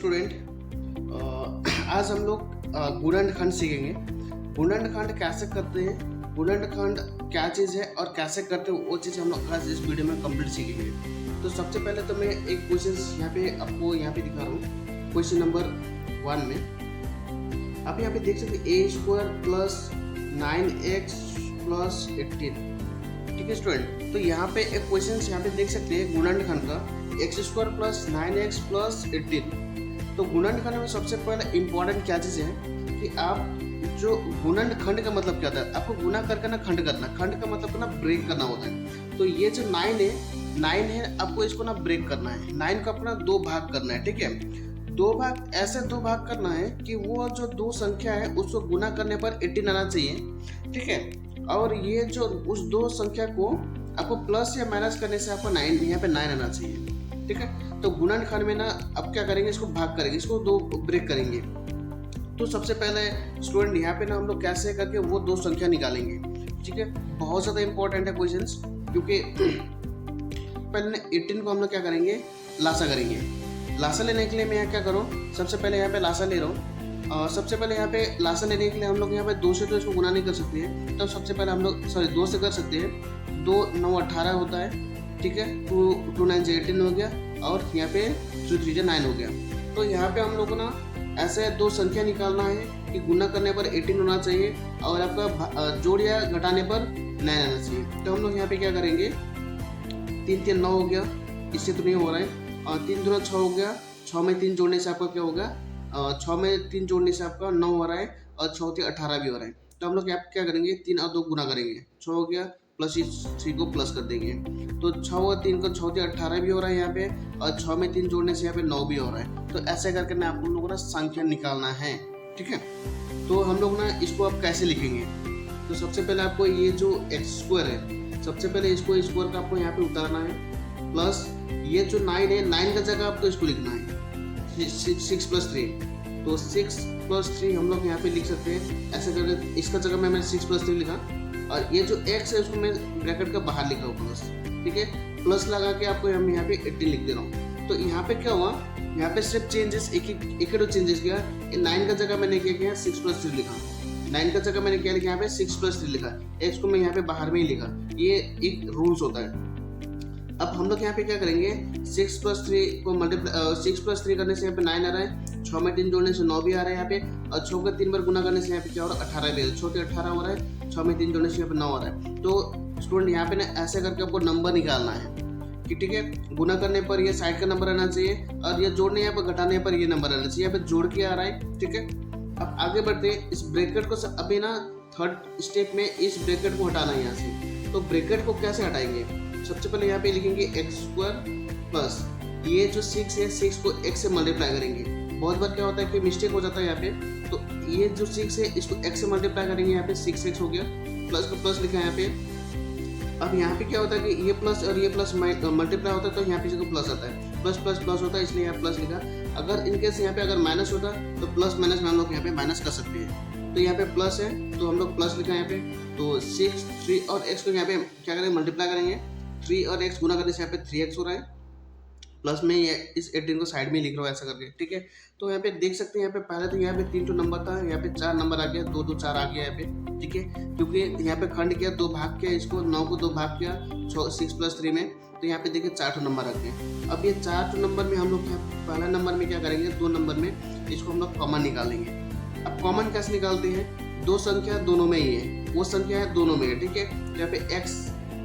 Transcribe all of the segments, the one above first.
Student, आज हम लोग गुणनखंड सीखेंगे। गुणनखंड कैसे करते हैं, गुणनखंड क्या चीज़ है और कैसे करते हैं, वो चीज़ हम लोग आज इस वीडियो में कंप्लीट सीखेंगे। तो सबसे पहले तो मैं एक क्वेश्चन यहाँ पे आपको दिखा रहा हूँ। क्वेश्चन नंबर 1 में आप यहाँ पे देख सकते हैं a² प्लस 9x प्लस 18। ठीक है स्टूडेंट, तो यहाँ पे एक क्वेश्चन यहाँ पे देख सकते हैं गुणनखंड का x² प्लस 9x प्लस 18। तो गुणनखंड में सबसे पहले इम्पोर्टेंट क्या चीज़ है कि आप जो गुणनखंड का मतलब क्या होता है, आपको गुना करके ना खंड करना, खंड का मतलब ना ब्रेक करना होता है। तो ये जो 9 है आपको इसको ना ब्रेक करना है, 9 को अपना 2 भाग करना है। ठीक है, 2 भाग ऐसे 2 भाग करना है कि वो जो 2 संख्या है उसको गुना करने पर 18 आना चाहिए। ठीक है, और ये जो उस 2 संख्या को आपको प्लस या माइनस करने से आपको 9 यहाँ पे 9 आना चाहिए। ठीक है, तो गुणनखंड में ना अब क्या करेंगे, इसको भाग करेंगे, इसको 2 ब्रेक करेंगे। तो सबसे पहले स्टूडेंट यहाँ पे ना हम लोग कैसे करके वो 2 संख्या निकालेंगे। ठीक है, बहुत ज़्यादा इंपॉर्टेंट है क्वेश्चंस, क्योंकि पहले ना 18 को हम लोग क्या करेंगे, लासा करेंगे। लासा लेने के लिए मैं यहाँ क्या करूँ, सबसे पहले यहाँ पे लासा ले रहा हूँ। सबसे पहले यहाँ पे लासा लेने के लिए हम लोग यहाँ पे 2 से तो इसको गुना नहीं कर सकते हैं, तो सबसे पहले हम लोग 2 से कर सकते हैं। 2 9 18 होता है। ठीक है, 2 9 18 हो गया, और यहाँ पे 3 3 9 हो गया। तो यहाँ पे हम लोग को ना ऐसे 2 संख्या निकालना है कि गुना करने पर 18 होना चाहिए और आपका जोड़ या घटाने पर 9 आना चाहिए। तो हम लोग यहाँ पे क्या करेंगे, 3 3 9 हो गया, इससे तो नहीं हो रहा है। और 3 2 6 हो गया, 6 में 3 जोड़ने से आपका क्या होगा, 6 में 3 जोड़ने से आपका 9 हो रहा है, और 6 3 18 भी हो रहा है। तो हम लोग क्या करेंगे, 3 और 2 गुना करेंगे, 6 हो गया, प्लस इस 3 को प्लस कर देंगे। तो 6 और 3 को 6 3 18 भी हो रहा है यहाँ पे, और 6 में 3 जोड़ने से यहाँ पे 9 भी हो रहा है। तो ऐसे करके ना आप लोगों को ना संख्या निकालना है। ठीक है, तो हम लोग ना इसको आप कैसे लिखेंगे, तो सबसे पहले आपको ये जो x² है, सबसे पहले इसको स्क्वायर का आपको यहाँ पे उतारना है, प्लस ये जो 9 है, 9 का जगह आपको इसको लिखना है 6 प्लस 3। तो 6 प्लस 3 हम लोग यहाँ पे लिख सकते हैं ऐसे करके, इसका जगह मैंने 6 प्लस 3 लिखा, और ये जो x है उसको मैं ब्रैकेट का बाहर लिखा हूँ प्लस। ठीक है, प्लस लगा के आपको हम यहाँ पे 18 लिख दे रहा हूँ। तो यहाँ पे क्या हुआ, यहाँ पे सिर्फ चेंजेस एक ही चेंजेस किया। 9 का जगह मैंने क्या किया, 6 प्लस 3 लिखा। 9 का जगह मैंने क्या लिखा, यहाँ पे 6 प्लस 3 लिखा, x को मैं यहाँ पे बाहर में ही लिखा। ये एक रूल्स होता है। अब हम लोग यहाँ पे क्या करेंगे, 6 प्लस 3 को मल्टीप्लाई, 6 प्लस 3 करने से यहाँ पे 9 आ रहा है, 6 में 3 जोड़ने से 9 भी आ रहा है यहाँ पे, और 6 का 3 बार गुना करने से यहाँ पे क्या हो रहा है, 18 भी आ रहा है। 6 18 हो रहा है, 6 में 3 जोड़ने से यहाँ पे 9 आ रहा है। तो स्टूडेंट यहाँ पे ना ऐसे करके आपको नंबर निकालना है कि ठीक है, गुना करने पर ये साइड का नंबर आना चाहिए, और ये जोड़ने यहाँ पर घटाने पर ये नंबर आना चाहिए। यहाँ पे जोड़ के आ रहा है। ठीक है, अब आगे बढ़ते हैं। इस ब्रैकेट को अभी ना 3rd स्टेप में इस ब्रैकेट को हटाना है यहाँ से। तो ब्रैकेट को कैसे हटाएंगे, सबसे पहले यहाँ पे लिखेंगे x² प्लस ये जो 6 है, 6 को x से मल्टीप्लाई करेंगे। बहुत बार क्या होता है कि मिस्टेक हो जाता है यहाँ पे, तो ये जो 6 है इसको x से मल्टीप्लाई करेंगे, यहाँ पे 6x हो गया, प्लस को प्लस लिखा है यहाँ पे। अब यहाँ पे क्या होता है कि ये प्लस और ये प्लस मल्टीप्लाई होता है, तो यहाँ पे प्लस आता है, प्लस प्लस प्लस होता है, इसलिए यहाँ प्लस लिखा। अगर इनकेस यहाँ पे अगर माइनस होता तो प्लस माइनस में हम लोग यहाँ पे माइनस कर सकते हैं। तो यहाँ पे प्लस है तो हम लोग प्लस लिखा है यहाँ पे। तो 6 3 और x को यहाँ पे क्या करेंगे, मल्टीप्लाई करेंगे। 3 और x गुना करने से यहाँ पे 3x हो रहा है, प्लस में ये इस 18 को साइड में लिख रहा हूँ ऐसा करके। ठीक है, तो यहाँ पे देख सकते हैं, यहाँ पे पहले तो यहाँ पे 3 नंबर था, यहाँ पे 4 नंबर आ गया, 2 2 4 आ गया यहाँ पे। ठीक है, क्योंकि यहाँ पे खंड किया, 2 भाग किया, इसको 9 को 2 भाग किया 6 प्लस 3 में, तो यहाँ पे देखिए 4 नंबर आ गए। अब ये 4 नंबर में हम लोग पहला नंबर में क्या करेंगे, 2 नंबर में इसको हम लोग कॉमन निकालेंगे। अब कॉमन कैसे निकालते हैं, 2 संख्या दोनों में ही है, वो संख्या है दोनों में है। ठीक है, यहाँ पे x,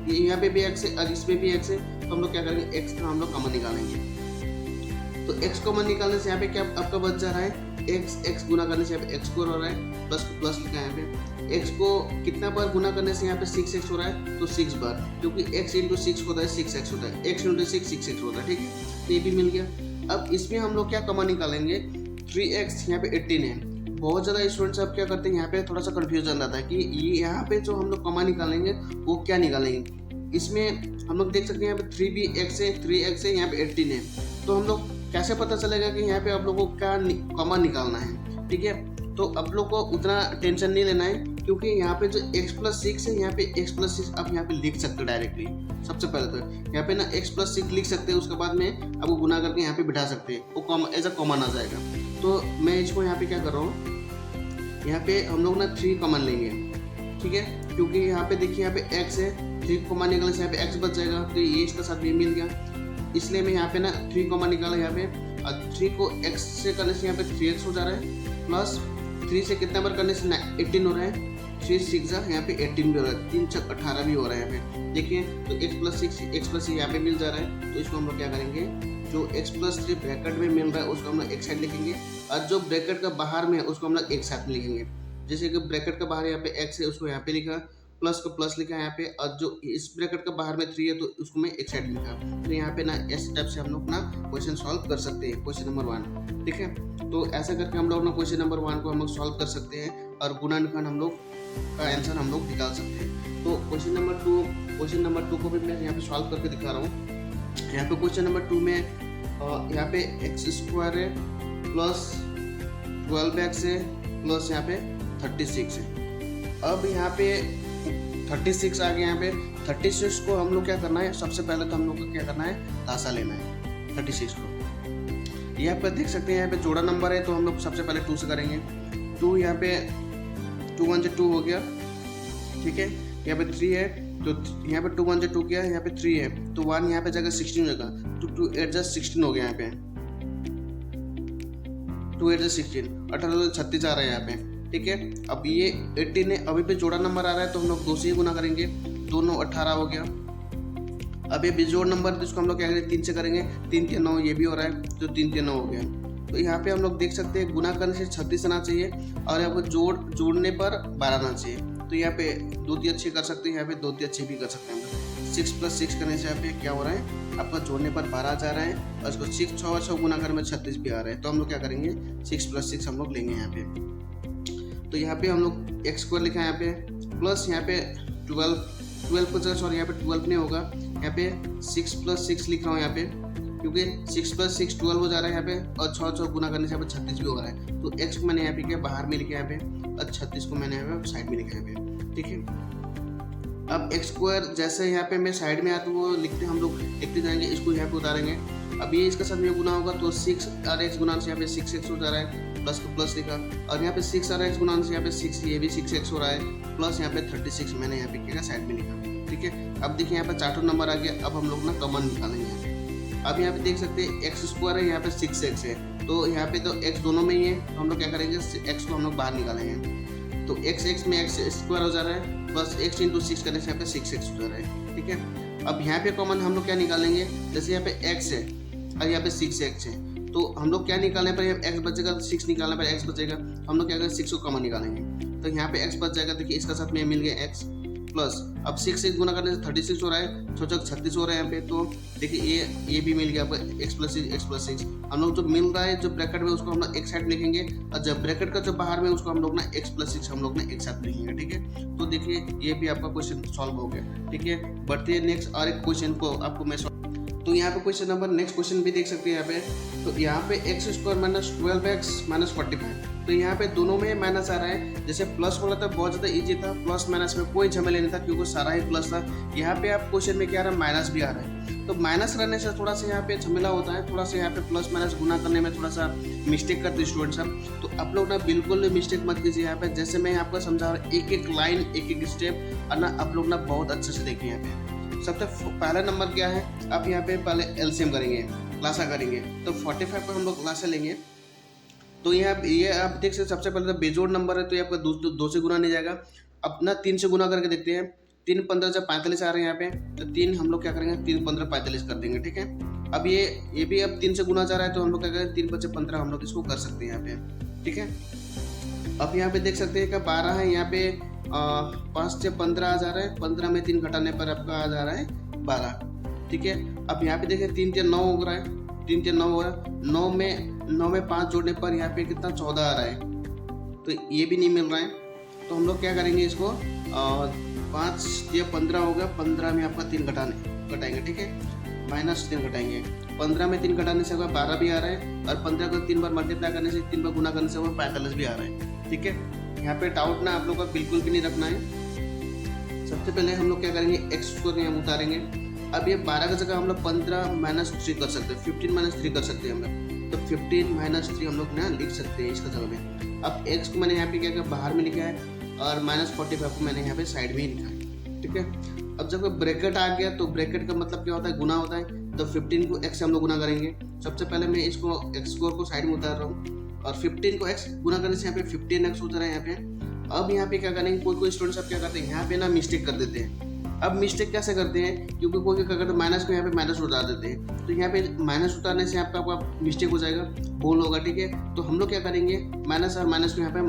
यहाँ पे भी x है और इसमें भी x है, तो हम लोग क्या करेंगे, x का हम लोग कॉमन निकालेंगे। तो x कॉमन निकालने से यहाँ पे क्या आपका बच जा रहा है, x गुना करने से यहाँ पे x² हो रहा है, प्लस को प्लस लिखा है यहाँ पे। x को कितना बार गुना करने से यहाँ पे 6x हो रहा है, तो 6 बार, क्योंकि x इंटू 6 होता है 6x होता है, x इंटू 6 6x होता है। ठीक है, तो ये भी मिल गया। अब इसमें हम लोग क्या कॉमन निकालेंगे, 3x यहाँ पे 18 है। बहुत ज़्यादा स्टूडेंट्स अब क्या करते हैं, यहाँ पे थोड़ा सा कन्फ्यूजन रहता है कि ये यहाँ पे जो हम लोग कॉमन निकालेंगे वो क्या निकालेंगे। इसमें हम लोग देख सकते हैं यहाँ पे 3x है, 3x है, यहाँ पे 18 है। तो हम लोग कैसे पता चलेगा कि यहाँ पे आप लोगों को क्या कॉमन निकालना है। ठीक है, तो आप लोग को उतना टेंशन नहीं लेना है, क्योंकि यहाँ पे जो x+6 है, यहाँ पे x+6 आप यहाँ पे लिख सकते हो डायरेक्टली। सबसे पहले तो यहाँ पे ना x+6 लिख सकते हैं, उसके बाद में आपको गुना करके यहाँ पे बिठा सकते हैं, वो कॉमन एज अ कॉमन आ जाएगा। तो मैं इसको यहाँ पे क्या कर रहा हूँ, यहाँ पे हम लोग ना 3 कॉमन लेंगे, ठीक है, क्योंकि यहाँ पे देखिए यहाँ पे x है, 3 कॉमन निकालने से यहाँ पे x बच जाएगा, तो ये इसका साथ भी मिल गया, इसलिए मैं यहाँ पे ना 3 कॉमन निकाला यहाँ पे, और 3 को x से करने से यहाँ पे 3x हो जा रहा है, प्लस 3 से कितना बार करने से 18 हो रहा है, 3 6 यहाँ पे 18 भी हो रहा है, 3 6 18 भी हो रहा है यहाँ पे, देखिए तो x+6 यहाँ पे मिल जा रहा है। तो इसको हम लोग क्या करेंगे, जो x+3 ब्रैकेट में मिल रहा है उसको हम लोग एक साइड लिखेंगे, और जो ब्रैकेट का बाहर में है उसको हम लोग एक साथ में लिखेंगे। जैसे कि ब्रैकेट का बाहर यहाँ पे x है, उसको यहाँ पे लिखा, प्लस को प्लस लिखा यहाँ पे, और जो इस ब्रैकेट का बाहर में 3 है तो उसको मैं एक साइड लिखा। तो यहाँ पे ना इस टाइप से हम लोग ना क्वेश्चन सॉल्व कर सकते हैं, क्वेश्चन नंबर 1, ठीक है। तो ऐसा करके हम लोग ना क्वेश्चन नंबर 1 को हम लोग सॉल्व कर सकते हैं, और गुणनखंड हम लोग का आंसर हम लोग निकाल सकते हैं। तो क्वेश्चन नंबर 2 को भी मैं यहाँ पे सॉल्व करके दिखा रहा हूँ। यहाँ पे क्वेश्चन नंबर 2 में यहाँ पे x² है प्लस 12x है प्लस यहाँ पे 36 है। अब यहाँ पे 36 आ गया, यहाँ पे 36 को हम लोग क्या करना है, सबसे पहले तो हम लोग को क्या करना है, लासा लेना है 36 को। यहाँ पे देख सकते हैं यहाँ पे जोड़ा नंबर है, तो हम लोग सबसे पहले 2 से करेंगे। 2 यहाँ पे 2 1 से 2 हो गया, ठीक है। यहाँ पे 3 है, तो यहाँ पे 2 1 से 2 किया, यहाँ पे 3 है, तो 1 यहाँ पे जगह 16 हो जाएगा, तो 2 8 जा 16 हो गया, यहाँ पे 2 8 जा 16, 18 36 आ रहा है यहाँ पे, ठीक है। अब ये 18 है, अभी पे जोड़ा नंबर आ रहा है, तो हम लोग 2 से ही गुना करेंगे, 2 9 18 हो गया। अब ये बेजोड़ नंबर, तो इसको हम लोग क्या करेंगे, 3 से करेंगे, 3 3 9, ये भी हो रहा है, तो 3 3 9 हो गया। तो यहाँ पे हम लोग देख सकते हैं गुना करने से 36 आना चाहिए, और यहाँ पे जोड़ने पर 12 आना चाहिए। तो यहाँ पे 2 3 अच्छे कर सकते हैं, यहाँ पे 2 3 अच्छे भी कर सकते हैं। 6 + 6 करने से यहाँ पे क्या हो रहा है, आपका जोड़ने पर 12 जा रहा है, और इसको 6 6 गुना करने में 36 भी आ रहा है। तो हम लोग क्या करेंगे, 6 + 6 हम लोग लेंगे यहाँ पे। तो यहाँ पे हम लोग x² लिखा है यहाँ पे, प्लस यहाँ पे 12 को जगह, सॉरी यहाँ पे 12 नहीं होगा, यहाँ पे 6 + 6 लिख रहा हूँ यहाँ पे, क्योंकि 6 + 6 12 हो जा रहा है यहाँ पे, और 6 6 गुना करने से यहाँ पे 36 भी हो रहा है। तो x को मैंने यहाँ पे क्या बाहर में लिखा है यहाँ पे, और 36 को मैंने यहाँ पे साइड में लिखा है यहाँ पे, ठीक है। अब x² जैसे यहाँ पे मैं साइड में आया तो वो लिखते हम लोग लिखते जाएंगे, इसको यहाँ पे उतारेंगे। अब ये इसका साथ में गुना होगा, तो 6 और x गुना से यहाँ पे 6x हो जा रहा है, प्लस को प्लस लिखा, और यहाँ पे 6 और x गुना से यहाँ पे 6, ये भी 6x हो रहा है, प्लस यहाँ पे 36 मैंने यहाँ पे क्या साइड में लिखा, ठीक है। अब देखिए यहाँ पे 4 नंबर आ गया। अब हम लोग ना कॉमन निकालेंगे यहाँ पे। अब यहाँ पे देख सकते हैं x² है, यहाँ पे 6x है, तो यहाँ पे तो x दोनों में ही है, तो हम लोग क्या करेंगे, x को हम लोग बाहर निकालेंगे। तो x में x² हो जा रहा है, प्लस x × 6 करने से यहाँ पे 6x हो जा रहा है, ठीक है। अब यहाँ पे कॉमन हम लोग क्या निकालेंगे, जैसे यहाँ पे x है और यहाँ पे 6x है, तो हम लोग क्या निकालने पर x बचेगा, तो 6 निकालने पर x बचेगा, हम लोग क्या करेंगे, 6 को कॉमन निकालेंगे। तो यहाँ पे x बच जाएगा, देखिए इसका साथ में मिल गया x, प्लस अब 6 से गुना करने से 36 हो रहा है, 6 6 36 हो रहा है यहाँ पे। तो देखिए ये भी मिल गया आपको x+6 हम लोग जो मिल रहा है जो ब्रैकेट में, उसको हम लोग एक साइड लिखेंगे, और जब ब्रैकेट का जो बाहर में उसको हम लोग ना x+6 हम लोग ना एक साथ लिखेंगे, ठीक है। तो देखिए ये भी आपका क्वेश्चन सॉल्व हो गया, ठीक है। बढ़ते हैं नेक्स्ट और एक क्वेश्चन को आपको मैं। तो यहाँ पे क्वेश्चन नंबर नेक्स्ट क्वेश्चन भी देख सकते हैं यहाँ पे। तो यहाँ पे x² - 12x - 45, तो यहाँ पे दोनों में माइनस आ रहा है। जैसे प्लस वाला था बहुत ज़्यादा इजी था, प्लस माइनस में कोई झमेला नहीं था क्योंकि सारा ही प्लस था। यहाँ पे आप क्वेश्चन में क्या आ रहा है, माइनस भी आ रहा है। तो माइनस रहने से थोड़ा सा यहाँ पे झमेला होता है, थोड़ा सा यहाँ पे प्लस माइनस गुना करने में थोड़ा सा मिस्टेक करते हैं स्टूडेंट सब। तो आप लोग ना बिल्कुल मिस्टेक मत कीजिए यहाँ पे, जैसे मैं आपको समझा रहा हूँ एक एक लाइन एक एक स्टेप, और ना आप लोग ना बहुत अच्छे से देखिए यहाँ पे। सबसे पहला नंबर क्या है, आप यहाँ पे पहले एलसीएम करेंगे, लासा करेंगे। तो 45 को हम लोग लासा लेंगे। तो ये आप देख सकते सबसे पहले तो बेजोड़ नंबर है, तो ये आपका 2 से गुना नहीं जाएगा। अपना 3 से गुना करके देखते हैं। 3 15 से 45 आ रहे हैं यहाँ पे, तो 3 हम लोग क्या करेंगे, 3 15 45 कर देंगे, ठीक है। अब ये भी अब 3 से गुना जा रहा है, तो हम लोग क्या करेंगे, 3 5 15 हम लोग इसको कर सकते हैं यहाँ पे, ठीक है। अब यहाँ पे देख सकते हैं कि 12 है, यहाँ पे 5 से 15 आ जा रहा है, 15 में 3 घटाने पर आपका आ जा रहा है 12, ठीक है। अब यहाँ पे देखिए 3 3 9 हो रहा है, 3 3 9 हो रहा है, 9 में 5 जोड़ने पर यहाँ पे कितना 14 आ रहा है, तो ये भी नहीं मिल रहा है। तो हम लोग क्या करेंगे, इसको 5 या 15 होगा, 15 में आपका 3 घटाएंगे, ठीक है, -3 घटाएंगे। 15 में 3 घटाने से 12 भी आ रहा है, और 15 को 3 बार मल्टीप्लाई करने से 3 बार गुना करने से 45 भी आ रहा है, ठीक है। यहाँ पे डाउट ना आप लोग का बिल्कुल भी नहीं रखना है। सबसे पहले हम लोग क्या करेंगे, एक्स स्क्वायर यहाँ उतारेंगे। अब ये 12 की जगह हम लोग 15 माइनस 3 कर सकते हैं, 15 माइनस 3 कर सकते हैं हम लोग। तो 15 माइनस 3 हम लोग ना लिख सकते हैं इसका जगह में। अब एक्स को मैंने यहाँ पे क्या किया, बाहर में लिखा है और माइनस 45 को मैंने यहाँ पे साइड में ही लिखा है, ठीक है। अब जब ब्रैकेट आ गया तो ब्रैकेट का मतलब क्या होता है, गुना होता है। तो 15 को एक्स से हम लोग गुना करेंगे। सबसे पहले मैं इसको एक्स स्क्वायर को साइड में उतार रहा हूँ और 15 को एक्स गुना करने से यहाँ पे 15x होता है यहाँ पे। अब यहाँ पे क्या करेंगे, कोई स्टूडेंट्स अब क्या करते हैं, यहाँ पे ना मिस्टेक कर देते हैं। अब मिस्टेक कैसे करते हैं, क्योंकि कोई क्या करते हैं, माइनस को यहाँ पे माइनस उतार देते हैं। तो यहाँ पे माइनस उतारने से आपका मिस्टेक हो जाएगा, बोल होगा, ठीक है। तो हम लोग क्या करेंगे, माइनस और माइनस को यहाँ पे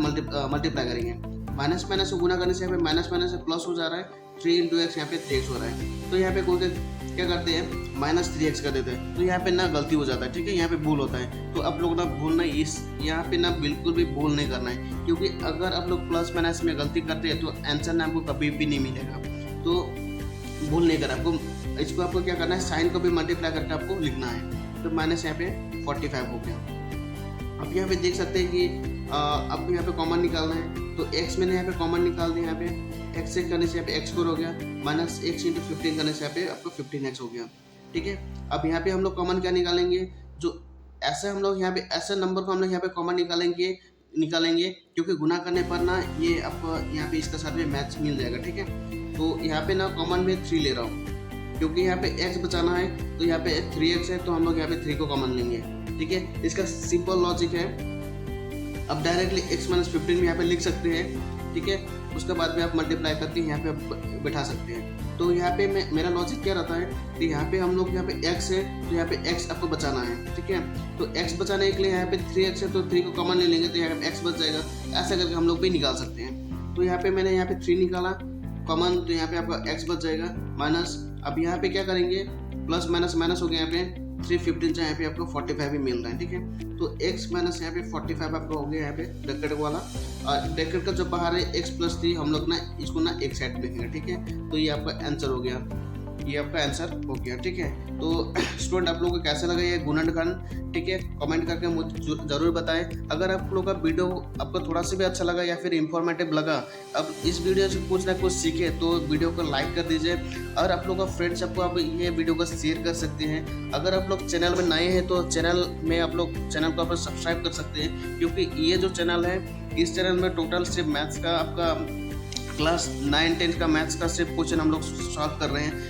मल्टीप्लाई करेंगे। माइनस माइनस को गुना करने से यहाँ पे माइनस माइनस से प्लस हो जा रहा है, 3 इंटू एक्स यहाँ पे 3x हो रहा है। तो यहाँ पे कोई क्या करते हैं, माइनस 3x कर देते हैं। तो यहाँ पे ना गलती हो जाता है, ठीक है, यहाँ पे भूल होता है। तो आप लोग ना भूलना इस यहाँ पे ना बिल्कुल भी भूल नहीं करना है, क्योंकि अगर आप लोग प्लस माइनस में गलती करते हैं तो आंसर ना आपको कभी भी नहीं मिलेगा। तो भूल नहीं करना आपको, इसको आपको क्या करना है, साइन को भी मल्टीप्लाई करके आपको लिखना है। तो माइनस यहाँ पे 45 हो गया। अब यहाँ पे देख सकते हैं कि आपको यहाँ पे कॉमन निकालना है। तो x मैंने यहाँ पे कॉमन निकाल दिया, यहाँ पे x से करने से यहाँ पे x स्क्वायर हो गया, माइनस x इंटू 15 करने से यहाँ पे आपको 15x हो गया, ठीक है। अब यहाँ पे हम लोग कॉमन क्या निकालेंगे, जो ऐसे हम लोग यहाँ पे ऐसे नंबर को हम लोग यहाँ पे कॉमन निकालेंगे क्योंकि गुना करने पर ना ये आपको यहाँ पे इसका साथ में मैच मिल जाएगा, ठीक है। तो यहाँ पे ना कॉमन में 3 ले रहा हूँ, क्योंकि यहाँ पे x बचाना है। तो यहाँ पे 3x है, तो हम लोग यहाँ पे 3 को कॉमन लेंगे, ठीक है। इसका सिंपल लॉजिक है। अब डायरेक्टली x माइनस 15 भी यहाँ पे लिख सकते हैं, ठीक है। उसके बाद में आप मल्टीप्लाई करके यहाँ पे बैठा सकते हैं। तो यहाँ पे मेरा लॉजिक क्या रहता है कि यहाँ पे हम लोग यहाँ पे x है, तो यहाँ पे x आपको बचाना है, ठीक है। तो x बचाने के लिए यहाँ पे 3x है, तो 3 को कॉमन ले लेंगे, तो यहाँ पे x बच जाएगा। ऐसा करके हम लोग भी निकाल सकते हैं। तो यहाँ पे मैंने यहाँ पे 3 निकाला कॉमन, तो यहाँ पे आपका x बच जाएगा माइनस। अब यहाँ पे क्या करेंगे, प्लस माइनस माइनस हो गया, यहाँ पे 315 से यहाँ पे आपको 45 भी मिल रहा है, ठीक है। तो x माइनस यहाँ पे 45 आपका हो गया यहाँ पे ब्रैकेट वाला, और ब्रैकेट का जो बाहर है x प्लस 3 हम लोग ना इसको ना एक साइड लिखेंगे, ठीक है। तो ये आपका आंसर हो गया, ये आपका आंसर हो गया, ठीक है। तो स्टूडेंट आप लोगों को कैसा लगा ये गुणनखंड, ठीक है, कमेंट करके मुझे ज़रूर बताएं। अगर आप लोगों का वीडियो आपको थोड़ा सा भी अच्छा लगा या फिर इंफॉर्मेटिव लगा, अब इस वीडियो से कुछ ना कुछ सीखे, तो वीडियो को लाइक कर दीजिए। और आप लोगों का फ्रेंड्स आपको आप ये वीडियो को शेयर कर सकते हैं। अगर आप लोग चैनल में नए हैं तो चैनल में आप लोग चैनल को आप सब्सक्राइब कर सकते हैं, क्योंकि ये जो चैनल है, इस चैनल में टोटल सिर्फ मैथ्स का आपका क्लास 9-10 का मैथ्स का सिर्फ क्वेश्चन हम लोग सॉल्व कर रहे हैं।